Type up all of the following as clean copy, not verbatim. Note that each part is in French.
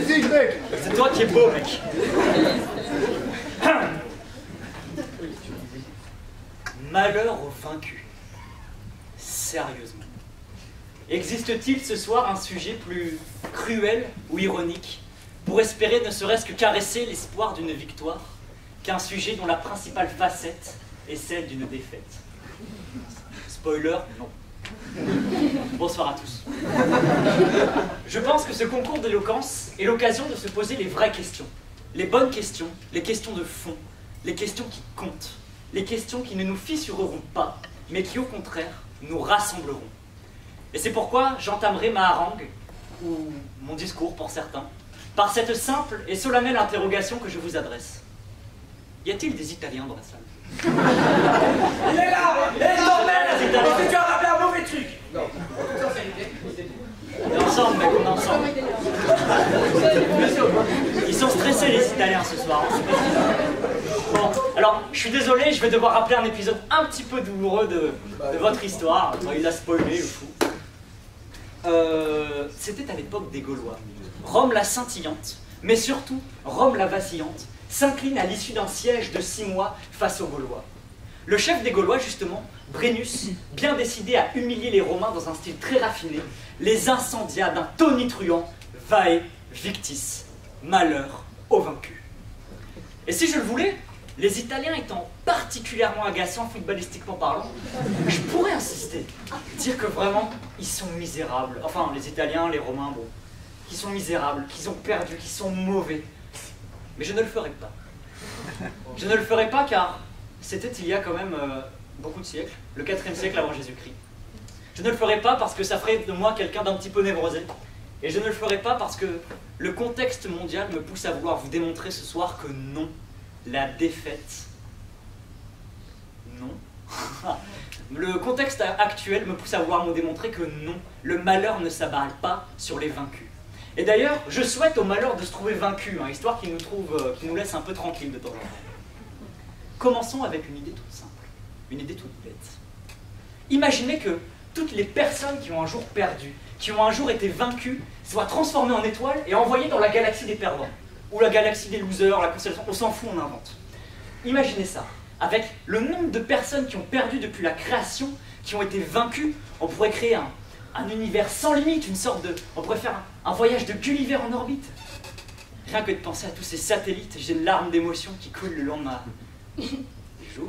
magnifique, mec. C'est toi qui es beau, mec. Malheur aux vaincus. Sérieusement. Existe-t-il ce soir un sujet plus cruel ou ironique pour espérer ne serait-ce que caresser l'espoir d'une victoire qu'un sujet dont la principale facette est celle d'une défaite? Spoiler, non. Bonsoir à tous. Je pense que ce concours d'éloquence est l'occasion de se poser les vraies questions. Les bonnes questions, les questions de fond, les questions qui comptent, les questions qui ne nous fissureront pas, mais qui au contraire nous rassembleront. Et c'est pourquoi j'entamerai ma harangue, ou mon discours pour certains, par cette simple et solennelle interrogation que je vous adresse. Y a-t-il des Italiens dans la salle? Il est là! Il est bordel! On fait tu as rappelé un mauvais truc! Non. On est ensemble, mec, on est ensemble. Ils sont stressés, les Italiens, ce soir. Hein, bon, alors, je suis désolé, je vais devoir rappeler un épisode un petit peu douloureux de votre histoire. Bon, il l'a spoilé, le fou. C'était à l'époque des Gaulois. Rome la scintillante, mais surtout Rome la vacillante, s'incline à l'issue d'un siège de 6 mois face aux Gaulois. Le chef des Gaulois, justement, Brennus, bien décidé à humilier les Romains dans un style très raffiné, les incendia d'un tonitruant « Vae victis », malheur aux vaincus. Et si je le voulais, les Italiens étant particulièrement agaçants footballistiquement parlant, je pourrais insister, dire que vraiment, ils sont misérables. Enfin, les Italiens, les Romains, bon, qu'ils sont misérables, qu'ils ont perdu, qu'ils sont mauvais. Mais je ne le ferai pas. Je ne le ferai pas car c'était il y a quand même beaucoup de siècles, le 4e siècle avant Jésus-Christ. Je ne le ferai pas parce que ça ferait de moi quelqu'un d'un petit peu névrosé. Et je ne le ferai pas parce que le contexte mondial me pousse à vouloir vous démontrer ce soir que non, la défaite, non. Le contexte actuel me pousse à vouloir me démontrer que non, le malheur ne s'abat pas sur les vaincus. Et d'ailleurs, je souhaite au malheur de se trouver vaincu, hein, histoire qu'il nous laisse un peu tranquille de temps en temps. Commençons avec une idée toute simple, une idée toute bête. Imaginez que toutes les personnes qui ont un jour perdu, qui ont un jour été vaincues, soient transformées en étoiles et envoyées dans la galaxie des perdants, ou la galaxie des losers, la constellation, on s'en fout, on invente. Imaginez ça, avec le nombre de personnes qui ont perdu depuis la création, qui ont été vaincues, on pourrait créer un univers sans limite, une sorte de... On pourrait faire un voyage de Gulliver en orbite. Rien que de penser à tous ces satellites, j'ai une larme d'émotion qui coule le long de ma joue.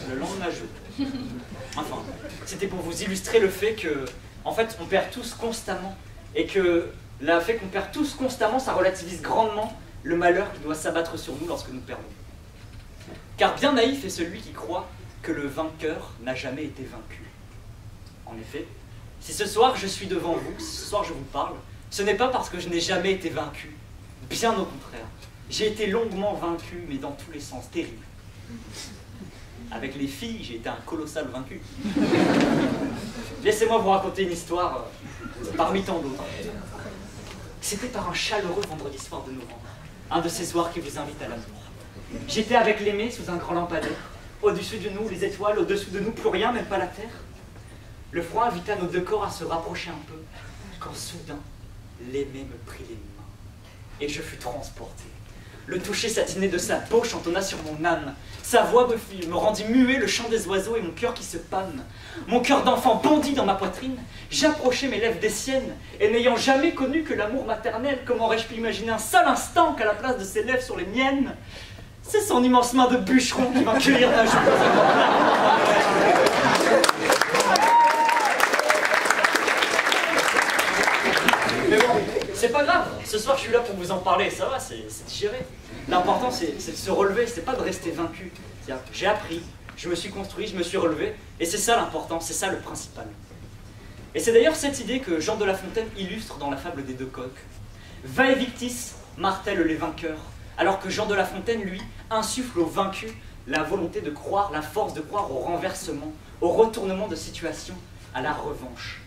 Le long de ma joue. Enfin, c'était pour vous illustrer le fait que, en fait, on perd tous constamment. Et que le fait qu'on perd tous constamment, ça relativise grandement le malheur qui doit s'abattre sur nous lorsque nous perdons. Car bien naïf est celui qui croit que le vainqueur n'a jamais été vaincu. En effet, si ce soir je suis devant vous, si ce soir je vous parle, ce n'est pas parce que je n'ai jamais été vaincu. Bien au contraire. J'ai été longuement vaincu, mais dans tous les sens, terrible. Avec les filles, j'ai été un colossal vaincu. Laissez-moi vous raconter une histoire parmi tant d'autres. C'était par un chaleureux vendredi soir de novembre, un de ces soirs qui vous invitent à l'amour. J'étais avec l'aimé sous un grand lampadaire. Au-dessus de nous, les étoiles, au-dessous de nous, plus rien, même pas la terre. Le froid invita nos deux corps à se rapprocher un peu, quand soudain, l'aimé me prit les mains, et je fus transporté. Le toucher satiné de sa peau chantonna sur mon âme. Sa voix me rendit muet le chant des oiseaux et mon cœur qui se pâme. Mon cœur d'enfant bondit dans ma poitrine. J'approchai mes lèvres des siennes, et n'ayant jamais connu que l'amour maternel, comment aurais-je pu imaginer un seul instant qu'à la place de ses lèvres sur les miennes, c'est son immense main de bûcheron qui va cueillir d'un jour. Mais bon, c'est pas grave, ce soir je suis là pour vous en parler, ça va, c'est digéré. L'important c'est de se relever, c'est pas de rester vaincu. J'ai appris, je me suis construit, je me suis relevé, et c'est ça l'important, c'est ça le principal. Et c'est d'ailleurs cette idée que Jean de La Fontaine illustre dans la fable des deux coqs. Vae victis martèlent les vainqueurs, alors que Jean de La Fontaine, lui, insuffle aux vaincus la volonté de croire, la force de croire au renversement, au retournement de situation, à la revanche.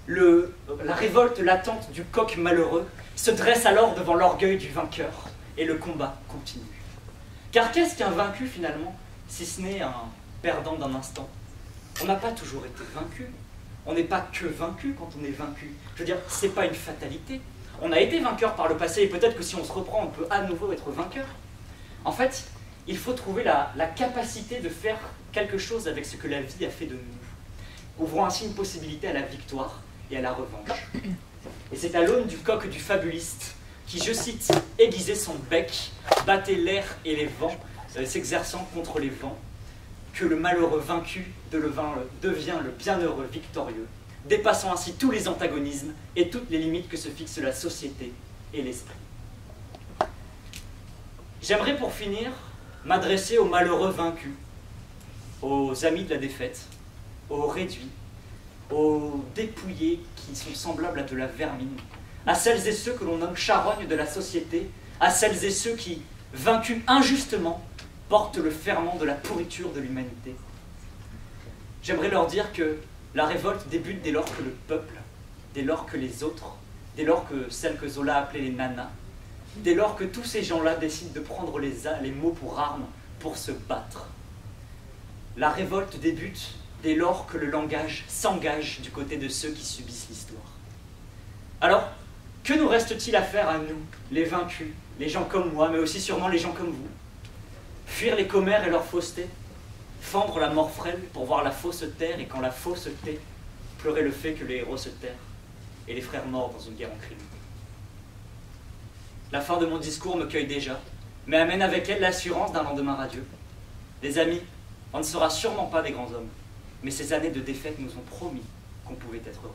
La révolte latente du coq malheureux se dresse alors devant l'orgueil du vainqueur, et le combat continue. Car qu'est-ce qu'un vaincu finalement, si ce n'est un perdant d'un instant? On n'a pas toujours été vaincu, on n'est pas que vaincu quand on est vaincu. Je veux dire, c'est pas une fatalité. on a été vainqueur par le passé, et peut-être que si on se reprend, on peut à nouveau être vainqueur. En fait, il faut trouver la capacité de faire quelque chose avec ce que la vie a fait de nous. Ouvrons ainsi une possibilité à la victoire et à la revanche. Et c'est à l'aune du coq du fabuliste qui, je cite, aiguisait son bec, battait l'air et les vents, s'exerçant contre les vents, que le malheureux vaincu devient le bienheureux victorieux, dépassant ainsi tous les antagonismes et toutes les limites que se fixe la société et l'esprit. J'aimerais pour finir m'adresser aux malheureux vaincus, aux amis de la défaite, aux réduits, aux dépouillés qui sont semblables à de la vermine, à celles et ceux que l'on nomme charognes de la société, à celles et ceux qui, vaincus injustement, portent le ferment de la pourriture de l'humanité. J'aimerais leur dire que la révolte débute dès lors que le peuple, dès lors que les autres, dès lors que celles que Zola appelait les nanas, dès lors que tous ces gens-là décident de prendre les mots pour armes pour se battre. La révolte débute dès lors que le langage s'engage du côté de ceux qui subissent l'histoire. Alors, que nous reste-t-il à faire à nous, les vaincus, les gens comme moi, mais aussi sûrement les gens comme vous? Fuir les commères et leur fausseté, fendre la mort frêle pour voir la fausse terre, et quand la fausse tait, pleurer le fait que les héros se terrent, et les frères morts dans une guerre en crime. La fin de mon discours me cueille déjà, mais amène avec elle l'assurance d'un lendemain radieux. Les amis, on ne sera sûrement pas des grands hommes, mais ces années de défaite nous ont promis qu'on pouvait être heureux.